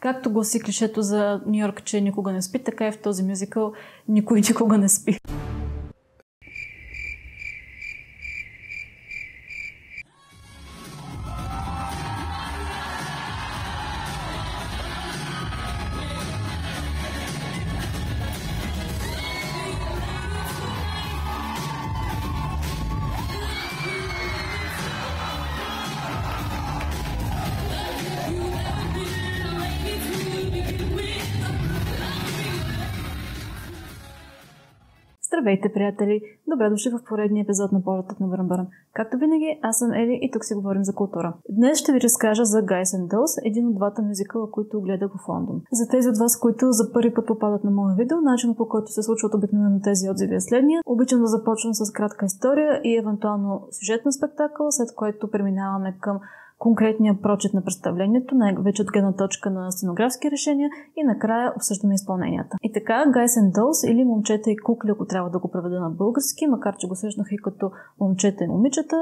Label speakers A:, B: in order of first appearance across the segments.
A: Както гласи клишето за Ню Йорк, че никога не спи, така и в този мюзикъл никой никога не спи. Здравейте, приятели! Добре дошли в поредния епизод на Полетът на Бръмбърн. Както винаги, аз съм Ели и тук си говорим за култура. Днес ще ви разкажа за Guys and Dolls, един от двата мюзикъла, които гледах в Лондон. За тези от вас, които за първи път попадат на моя видео, начинът по който се случват обикновено тези отзиви е следния. Обичам да започвам с кратка история и евентуално сюжет на спектакъл, след което преминаваме към конкретния прочит на представлението, най-вече от гледна точка на сценографски решения и накрая обсъждаме изпълненията. И така, Guys and Dolls или Момчета и кукли, ако трябва да го преведа на български, макар че го срещнах и като Момчета и момичета,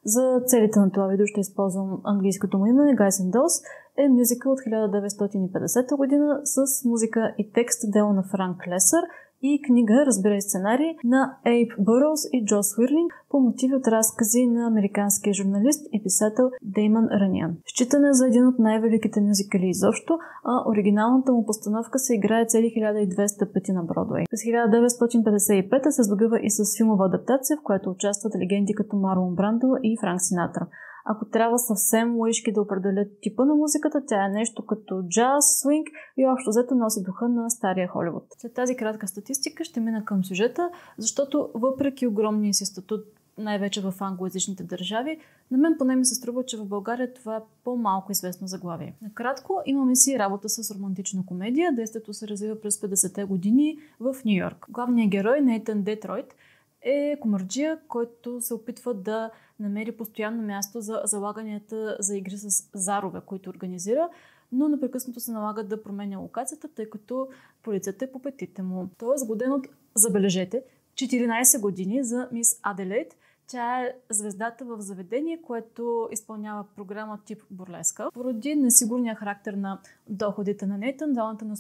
A: за целите на това видео ще използвам английското му име. Guys and Dolls е мюзикъл от 1950 година с музика и текст, дело на Франк Лесър, и книга, разбира и сценарий, на Ейб Бърлс и Джо Свирлинг по мотиви от разкази на американския журналист и писател Деймън Ранян. Считан е за един от най-великите мюзикали изобщо, а оригиналната му постановка се играе цели 1200 пъти на Бродуей. През 1955 се здобива и с филмова адаптация, в която участват легенди като Марлон Брандо и Франк Синатра. Ако трябва съвсем лъжки да определят типа на музиката, тя е нещо като джаз, свинг и общо взето носи духа на стария Холивуд. След тази кратка статистика ще мина към сюжета, защото въпреки огромния си статут, най-вече в англоязичните държави, на мен поне ми се струва, че в България това е по-малко известно заглавие. Накратко, имаме си работа с романтична комедия. Действието се развива през 50-те години в Ню Йорк. Главният герой, Нейтън Детройт, е комарджия, който се опитва да намери постоянно място за залаганията за игри с зарове, които организира, но непрекъснато се налага да променя локацията, тъй като полицията е по петите му. Той е сгоден от, забележете, 14 години за мис Аделейд. Тя е звездата в заведение, което изпълнява програма тип бурлеска. Поради несигурния характер на доходите на Нейтън, двамата не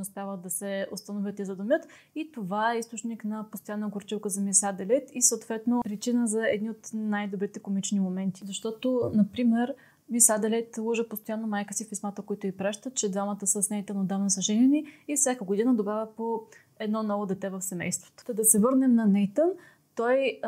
A: успяват да се установят и задумят. И това е източник на постоянна горчилка за мис Аделейд и съответно причина за едни от най-добрите комични моменти. Защото, например, мис Аделейд лъже постоянно майка си в писмата, които й пращат, че двамата с Нейтън отдавна са женени и всяка година добавя по едно ново дете в семейството. Да се върнем на Нейтън. Той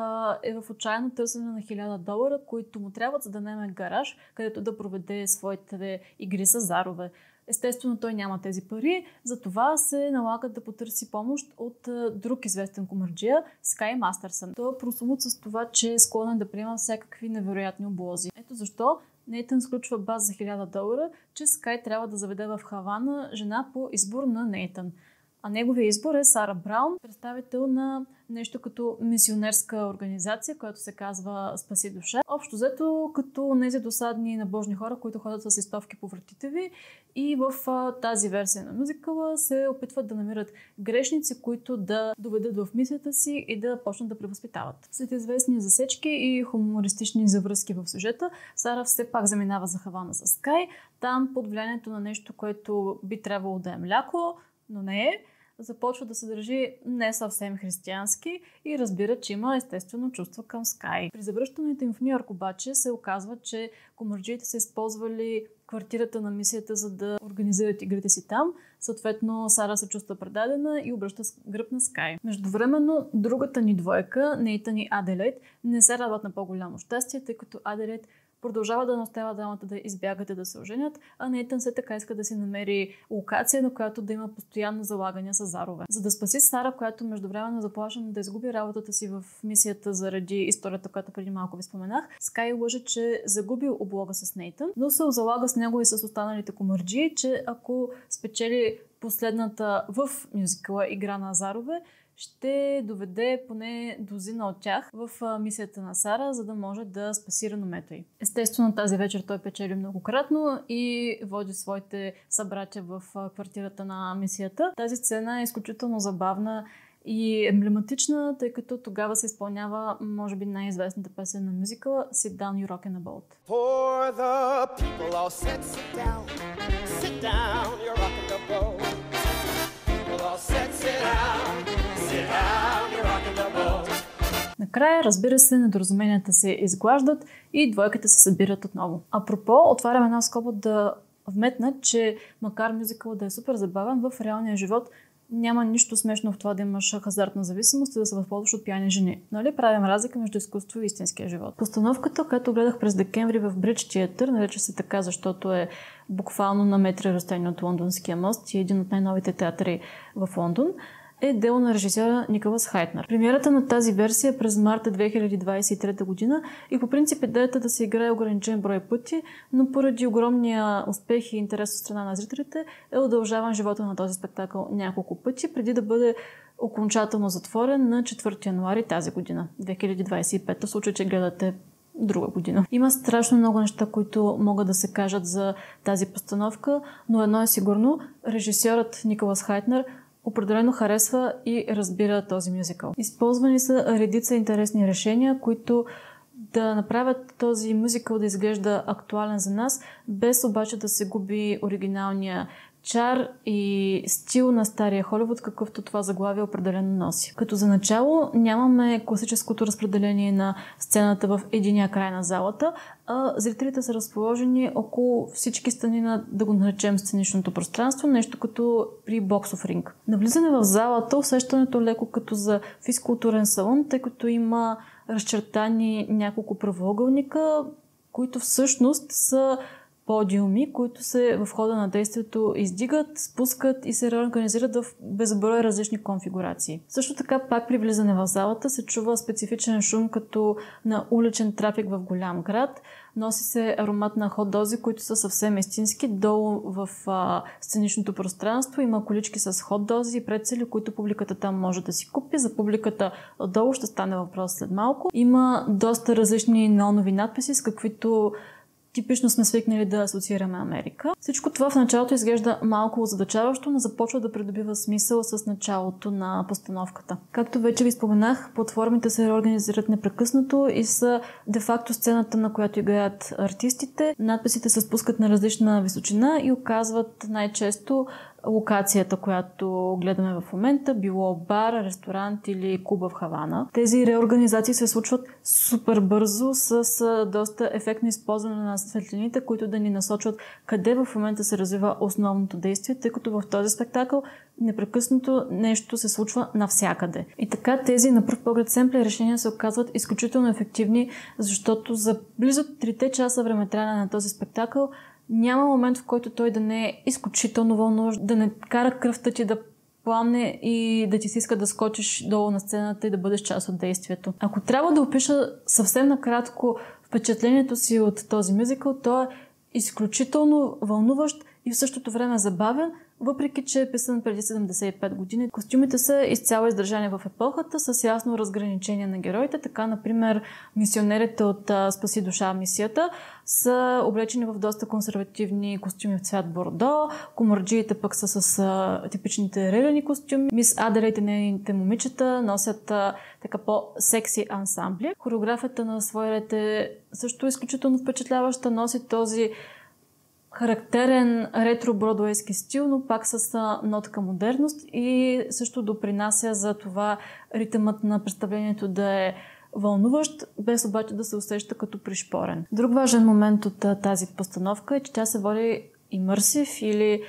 A: е в отчаяно търсене на $1000, които му трябват, за да наеме гараж, където да проведе своите игри с зарове. Естествено, той няма тези пари, затова се налага да потърси помощ от друг известен комарджия, Скай Мастърсън. Той е прословут с това, че е склонен да приема всякакви невероятни облози. Ето защо Нейтън сключва баз за $1000, че Скай трябва да заведе в Хавана жена по избор на Нейтън. А неговия избор е Сара Браун, представител на нещо като мисионерска организация, която се казва Спаси душа. Общо взето като тези досадни набожни хора, които ходят с листовки по вратите ви и в тази версия на мюзикъла се опитват да намират грешници, които да доведат в мисията си и да почнат да превъзпитават. След известни засечки и хумористични завръзки в сюжета, Сара все пак заминава за Хавана с Скай. Там под влиянието на нещо, което би трябвало да е мляко, но не е, започва да се държи не съвсем християнски и разбира, че има естествено чувства към Скай. При завръщането им в Ню Йорк обаче се оказва, че комарджиите са използвали квартирата на мисията, за да организират игрите си там. Съответно, Сара се чувства предадена и обръща гръб на Скай. Междувременно, другата ни двойка, Нейтън и Аделейд, не се радват на по-голямо щастие, тъй като Аделейд продължава да настоява двамата да избягат и да се оженят, а Нейтън все така иска да си намери локация, на която да има постоянно залагания с зарове. За да спаси Сара, която междувременно заплашва да изгуби работата си в мисията заради историята, която преди малко ви споменах, Скай лъже, че загубил облога с Нейтън, но се залага с него и с останалите комарджии, че ако спечели последната в мюзикъла игра на зарове, ще доведе поне дозина от тях в мисията на Сара, за да може да спаси реномето й. Естествено, тази вечер той печели многократно и води своите събратя в квартирата на мисията. Тази сцена е изключително забавна и емблематична, тъй като тогава се изпълнява, може би, най-известната песен на мюзикъла Sit Down, You're Rockin' a Boat.
B: For the people all sit down, you're
A: накрая, разбира се, недоразуменията се изглаждат и двойките се събират отново. Апропо, отварям една скоба да вметна, че макар мюзикъл да е супер забавен, в реалния живот няма нищо смешно в това да имаш хазартна зависимост и да се възползваш от пияни жени. Нали? Правим разлика между изкуство и истинския живот. Постановката, която гледах през декември в Бридж Театър, нарича се така, защото е буквално на метри разстояние от Лондонския мост и е един от най-новите театри в Лондон, е дело на режисьора Николас Хайтнер. Премиерата на тази версия през марта 2023 година и по принцип идеята да се играе ограничен брой пъти, но поради огромния успех и интерес от страна на зрителите е удължаван живота на този спектакъл няколко пъти, преди да бъде окончателно затворен на 4 януари тази година, 2025, в случай, че гледате друга година. Има страшно много неща, които могат да се кажат за тази постановка, но едно е сигурно, режисьорът Николас Хайтнер определено харесва и разбира този мюзикъл. Използвани са редица интересни решения, които да направят този мюзикъл да изглежда актуален за нас, без обаче да се губи оригиналния чар и стил на стария Холивуд, какъвто това заглавие определено носи. Като за начало нямаме класическото разпределение на сцената в единия край на залата, а зрителите са разположени около всички страни на, да го наречем, сценичното пространство, нещо като при боксов ринг. Навлизане в залата усещането леко като за физкултурен салон, тъй като има разчертани няколко правоъгълника, които всъщност са подиуми, които се в хода на действието издигат, спускат и се реорганизират в безброй различни конфигурации. Също така, пак при влизане в залата се чува специфичен шум като на уличен трафик в голям град. Носи се аромат на хот-дози, които са съвсем истински. Долу в сценичното пространство има колички с хот-дози и прецели, които публиката там може да си купи. За публиката отдолу ще стане въпрос след малко. Има доста различни неонови надписи, с каквито типично сме свикнали да асоциираме Америка. Всичко това в началото изглежда малко озадачаващо, но започва да придобива смисъл с началото на постановката. Както вече ви споменах, платформите се реорганизират непрекъснато и са де-факто сцената, на която играят артистите. Надписите се спускат на различна височина и оказват най-често локацията, която гледаме в момента, било бар, ресторант или клуба в Хавана. Тези реорганизации се случват супер бързо с доста ефектно използване на светлините, които да ни насочват къде в момента се развива основното действие, тъй като в този спектакъл непрекъснато нещо се случва навсякъде. И така тези на пръв поглед семпли решения се оказват изключително ефективни, защото за близо 3 часа времетраене на този спектакъл няма момент, в който той да не е изключително вълнуващ, да не кара кръвта ти да пламне и да ти се иска да скочиш долу на сцената и да бъдеш част от действието. Ако трябва да опиша съвсем накратко впечатлението си от този мюзикъл, то е изключително вълнуващ и в същото време забавен, въпреки че е писан преди 75 години. Костюмите са изцяло издържани в епохата с ясно разграничение на героите. Така, например, мисионерите от Спаси душа мисията са облечени в доста консервативни костюми в цвят бордо, комарджиите пък са с типичните релени костюми. Мис Аделейт и нейните момичета носят така по-секси ансамбли. Хореографията на свой ред е също изключително впечатляваща. Носи този характерен ретро-бродуейски стил, но пак с нотка модерност и също допринася за това ритъмът на представлението да е вълнуващ, без обаче да се усеща като пришпорен. Друг важен момент от тази постановка е, че тя се води immersive или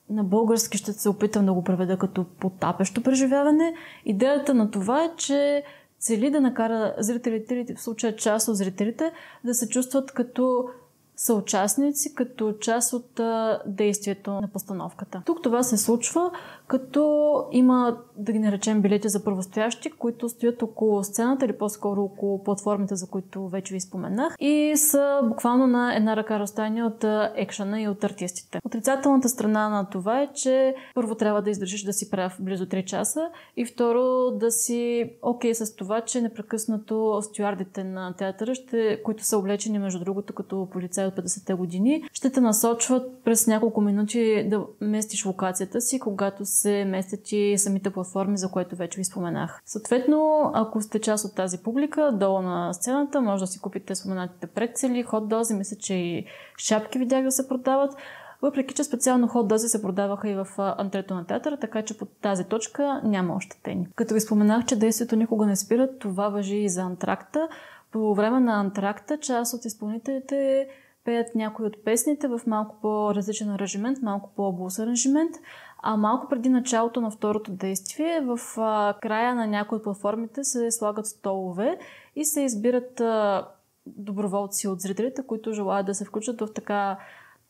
A: на български ще се опитам да го преведа като потапещо преживяване. Идеята на това е, че цели да накара зрителите, в случая част от зрителите, да се чувстват като съучастници, като част от действието на постановката. Тук това се случва, като има, да ги наречем, билети за първостоящи, които стоят около сцената или по-скоро около платформите, за които вече ви споменах, и са буквално на една ръка разстояние от екшъна и от артистите. Отрицателната страна на това е, че първо трябва да издържиш да си прав близо 3 часа и второ да си окей с това, че непрекъснато стюардите на театъра, които са облечени между другото като полицаи от 50-те години, ще те насочват през няколко минути да местиш локацията си, когато се местят и самите платформи, за което вече ви споменах. Съответно, ако сте част от тази публика, долу на сцената, може да си купите споменатите прецели, хот-дози, мисля, че и шапки видях да се продават. Въпреки че специално хот-дози се продаваха и в антрето на театъра, така че под тази точка няма ощетени. Като ви споменах, че действието никога не спира, това важи и за антракта. По време на антракта част от изпълнителите пеят някои от песните в малко по-различен аранжимент, малко по-блус аранжимент, а малко преди началото на второто действие, в края на някои от платформите се слагат столове и се избират доброволци от зрителите, които желаят да се включат в така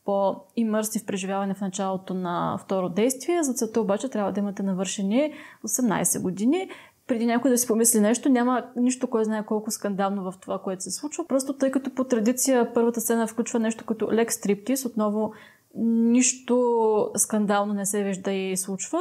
A: по-имърсив преживяване в началото на второ действие. За целта обаче трябва да имате навършени 18 години. Преди някой да си помисли нещо, няма нищо, кой знае колко скандално в това, което се случва. Просто тъй като по традиция първата сцена включва нещо като лек стриптиз, отново нищо скандално не се вижда и случва,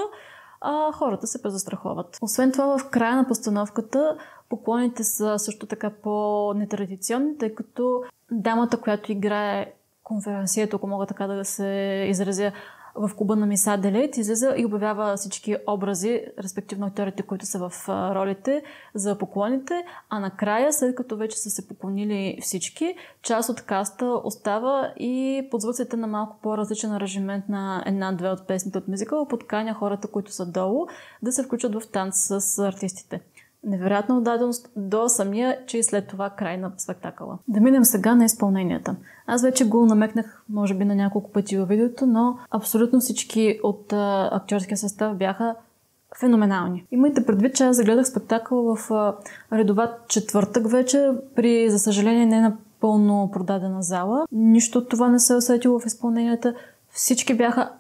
A: а хората се презастраховат. Освен това, в края на постановката поклоните са също така по-нетрадиционни, тъй като дамата, която играе конференцието, ако мога така да се изразя, в клуба на Мис Аделейд, излиза и обявява всички образи, респективно акторите, които са в ролите, за поклоните, а накрая, след като вече са се поклонили всички, част от каста остава и под звуците на малко по-различен аранжимент на една-две от песните от мюзикъла подканя хората, които са долу, да се включат в танц с артистите. Невероятна отдаденост до самия, че и след това край на спектакъла. Да минем сега на изпълненията. Аз вече го намекнах, може би, на няколко пъти във видеото, но абсолютно всички от актьорския състав бяха феноменални. Имайте предвид, че аз загледах спектакъл в редова четвъртък вече, при, за съжаление, не напълно продадена зала. Нищо от това не се усетило в изпълненията. Всички бяха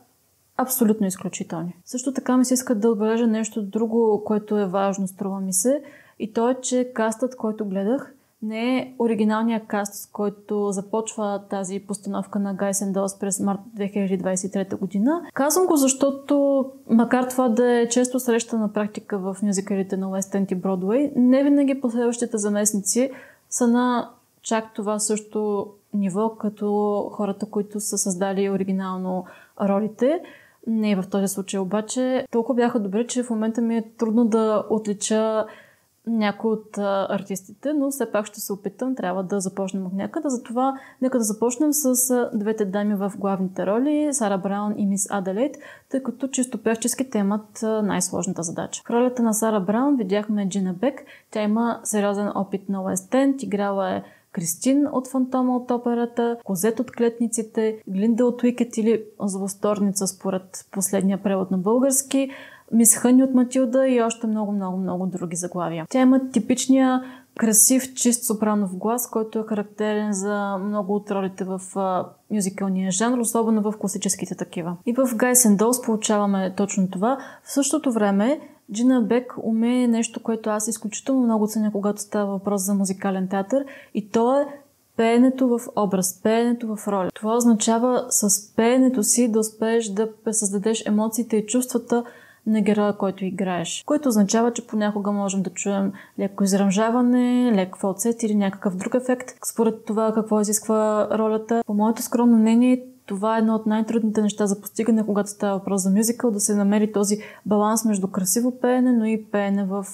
A: абсолютно изключителни. Също така ми се иска да отбележа нещо друго, което е важно, струва ми се, и то е, че кастът, който гледах, не е оригиналният каст, с който започва тази постановка на Guys and Dolls през март 2023 година. Казвам го, защото, макар това да е често срещана практика в мюзикалите на Уест Енд и Бродуей, не винаги последващите заместници са на чак това също ниво, като хората, които са създали оригинално ролите. Не в този случай обаче. Толкова бяха добри, че в момента ми е трудно да отлича някой от артистите, но все пак ще се опитам. Трябва да започнем от някъде. Затова нека да започнем с двете дами в главните роли, Сара Браун и Мис Аделейд, тъй като чисто певчески те имат най-сложната задача. В ролята на Сара Браун видяхме Джина Бек. Тя има сериозен опит на Уест Енд. Играла е Кристин от Фантома от операта, Козет от Клетниците, Глинда от Уикет или Злосторница според последния превод на български, Мис Хъни от Матилда и още много други заглавия. Тя има типичния красив, чист сопранов глас, който е характерен за много от ролите в мюзикалния жанр, особено в класическите такива. И в Guys and Dolls получаваме точно това. В същото време Джина Бек умее нещо, което аз изключително много ценя, когато става въпрос за музикален театър, и то е пеенето в образ, пеенето в роля. Това означава с пеенето си да успееш да създадеш емоциите и чувствата на героя, който играеш. Което означава, че понякога можем да чуем леко изръмжаване, лек фалцет или някакъв друг ефект, според това какво изисква ролята. По моето скромно мнение, това е едно от най-трудните неща за постигане, когато става въпрос за мюзикъл, да се намери този баланс между красиво пеене, но и пеене в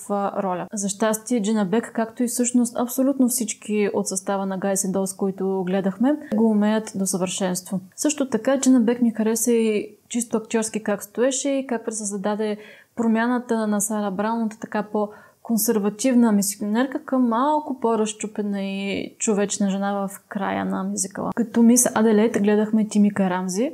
A: роля. За щастие, Джина Бек, както и всъщност абсолютно всички от състава на Guys and Dolls, които гледахме, го умеят до съвършенство. Също така, Джина Бек ми хареса и чисто актьорски как стоеше и как пресъздаде промяната на Сара Браун от така по-консервативна мисионерка към малко по-разчупена и човечна жена в края на мюзикъла. Като Мис Аделейд гледахме Тимика Рамзи.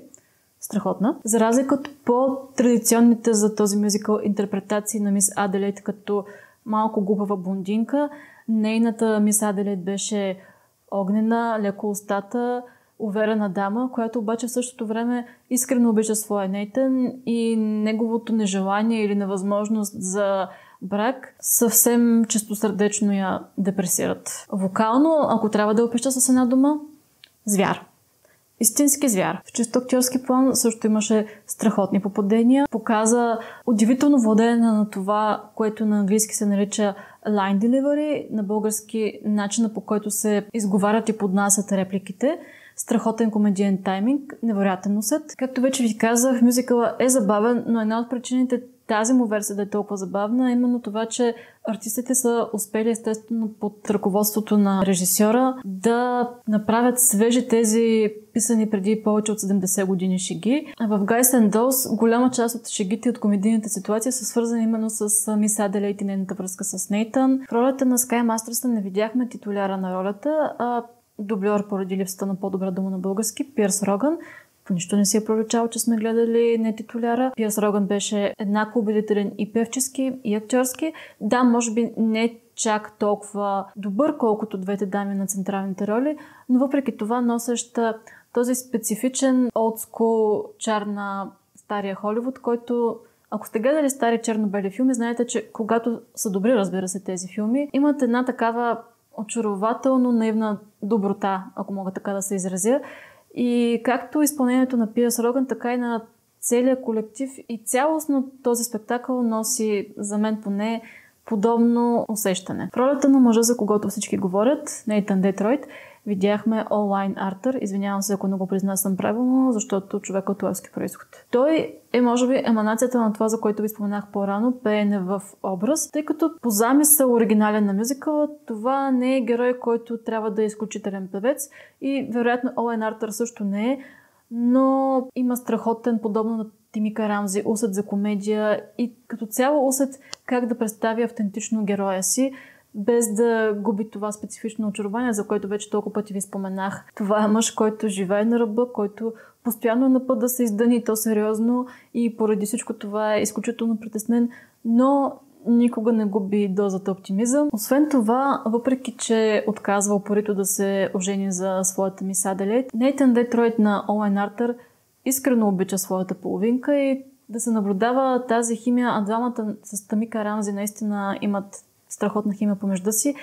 A: Страхотна. За разлика от по-традиционните за този мюзикъл интерпретации на Мис Аделейд като малко глупава блондинка, нейната Мис Аделейд беше огнена, леко устата, уверена дама, която обаче в същото време искрено обича своя Нейтън и неговото нежелание или невъзможност за брак съвсем чистосърдечно я депресират. Вокално, ако трябва да опиша с една дума, звяр. Истински звяр. В чисто актьорски план също имаше страхотни попадения. Показа удивително владеене на това, което на английски се нарича line delivery, на български начина, по който се изговарят и поднасят репликите. Страхотен комедиен тайминг, невероятен усет. Както вече ви казах, мюзикъла е забавен, но една от причините тази му версия да е толкова забавна, именно това, че артистите са успели естествено под ръководството на режисьора да направят свежи тези писани преди повече от 70 години шеги. В Guys and Dolls голяма част от шегите от комедийните ситуации са свързани именно с Мис Аделейд и нейната връзка с Нейтън. В ролята на Скай Мастерсън не видяхме титуляра на ролята, а дубльор поради липсата на по-добра дума на български, Пирс Роган. По нищо не си е проличало, че сме гледали не титуляра. Пирс Роган беше еднакво убедителен и певчески, и актьорски. Да, може би не чак толкова добър, колкото двете дами на централните роли, но въпреки това носещ този специфичен олдскул чар на стария Холивуд, който, ако сте гледали стари черно-бели филми, знаете, че когато са добри, разбира се, тези филми, имат една такава очарователно наивна доброта, ако мога така да се изразя. И както изпълнението на Пирс Роган, така и на целия колектив и цялостно този спектакъл носи, за мен поне, подобно усещане. В ролята на мъжа, за когото всички говорят, Нейтън Детройт, видяхме Олайн Артър. Извинявам се, ако не го произнасям правилно, защото човек от лъвски произход. Той е, може би, еманацията на това, за което ви споменах по-рано, пеене в образ, тъй като по замисъл оригинален на мюзикъла, това не е герой, който трябва да е изключителен певец и вероятно Олайн Артър също не е, но има страхотен, подобно на Тимика Рамзи, усет за комедия и като цяло усет как да представи автентично героя си, без да губи това специфично очарование, за което вече толкова пъти ви споменах. Това е мъж, който живее на ръба, който постоянно е на път да се издъни, то сериозно, и поради всичко това е изключително притеснен, но никога не губи дозата оптимизъм. Освен това, въпреки че отказва упорито да се ожени за своята Мис Аделейд, Нейтън Детройт на Олайн Артър искрено обича своята половинка и да се наблюдава тази химия, а двамата с Тамика Рамзи наистина имат страхотна химия помежду си,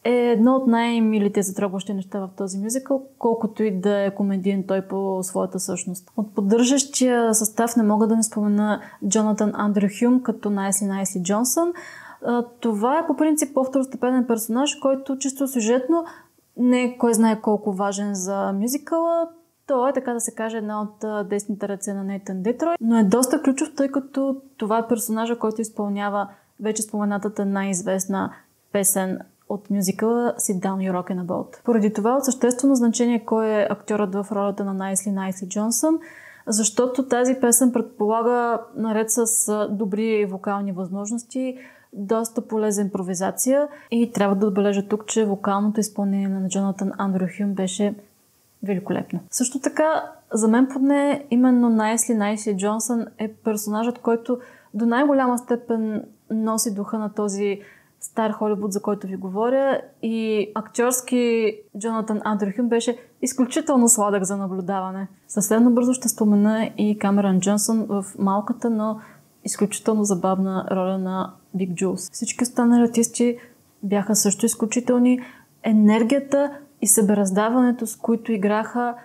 A: е едно от най-милите затрогващи неща в този мюзикъл, колкото и да е комедиен той по своята същност. От поддържащия състав не мога да не спомена Джонатан Андрю Хюм като Найсли Джонсън. Това е по принцип по-второстепенен персонаж, който чисто сюжетно не е кой знае колко важен за мюзикъла. Той е, така да се каже, една от десните ръце на Нейтън Детройт, но е доста ключов, тъй като това е персонажа, който изпълнява вече споменатата най-известна песен от мюзикъла Sit Down You Rockin' About. Поради това от съществено значение кой е актьорът в ролята на Найсли Джонсън, защото тази песен предполага, наред с добри вокални възможности, доста полезна импровизация и трябва да отбележа тук, че вокалното изпълнение на Джонатан Андрю Хюм беше великолепно. Също така, за мен поне именно Найсли Джонсън е персонажът, който до най-голяма степен носи духа на този стар Холивуд, за който ви говоря, и актьорски Джонатан Андрю Хюм беше изключително сладък за наблюдаване. Съвсем набързо ще спомена и Камерън Джонсън в малката, но изключително забавна роля на Биг Джулс. Всички останали артисти бяха също изключителни. Енергията и себераздаването, с които играха,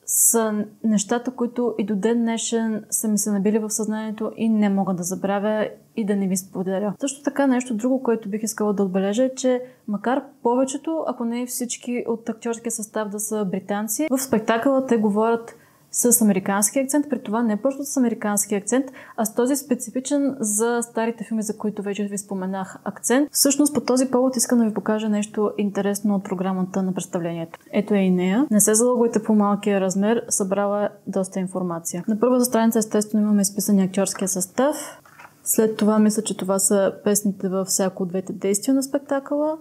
A: са нещата, които и до ден днешен са ми се набили в съзнанието и не мога да забравя и да не ви споделя. Също така нещо друго, което бих искала да отбележа, е, че макар повечето, ако не и всички от актьорския състав да са британци, в спектакъла те говорят с американски акцент, при това не просто с американски акцент, а с този специфичен за старите филми, за които вече ви споменах, акцент. Всъщност по този повод искам да ви покажа нещо интересно от програмата на представлението. Ето е и нея. Не се залъгвайте по малкия размер, събрала доста информация. На първата страница естествено имаме изписания актьорския състав. След това мисля, че това са песните във всяко от двете действия на спектакъла.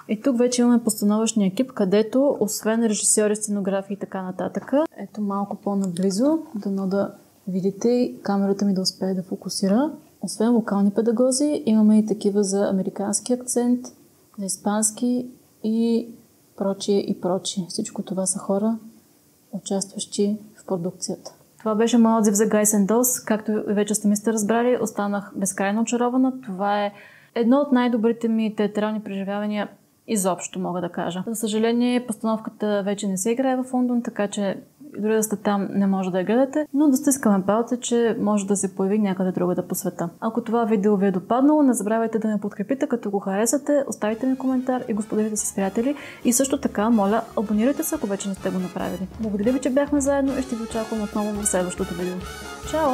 A: И тук вече имаме постановъчния екип, където, освен режисьори, сценографи и така нататък, ето малко по-наблизо, дано да видите и камерата ми да успее да фокусира. Освен вокални педагози, имаме и такива за американски акцент, за испански и прочие. Всичко това са хора, участващи в продукцията. Това беше моят отзив за Guys and Dolls. Както вече сте разбрали, останах безкрайно очарована. Това е едно от най-добрите ми театрални преживявания изобщо, мога да кажа. За съжаление, постановката вече не се играе в Лондон, така че дори да сте там, не може да я гледате, но да стискаме палци, че може да се появи някъде другаде по света. Ако това видео ви е допаднало, не забравяйте да ме подкрепите, като го харесате, оставите ми коментар и го споделите с приятели. И също така, моля, абонирайте се, ако вече не сте го направили. Благодаря ви, че бяхме заедно и ще ви очаквам отново в следващото видео. Чао!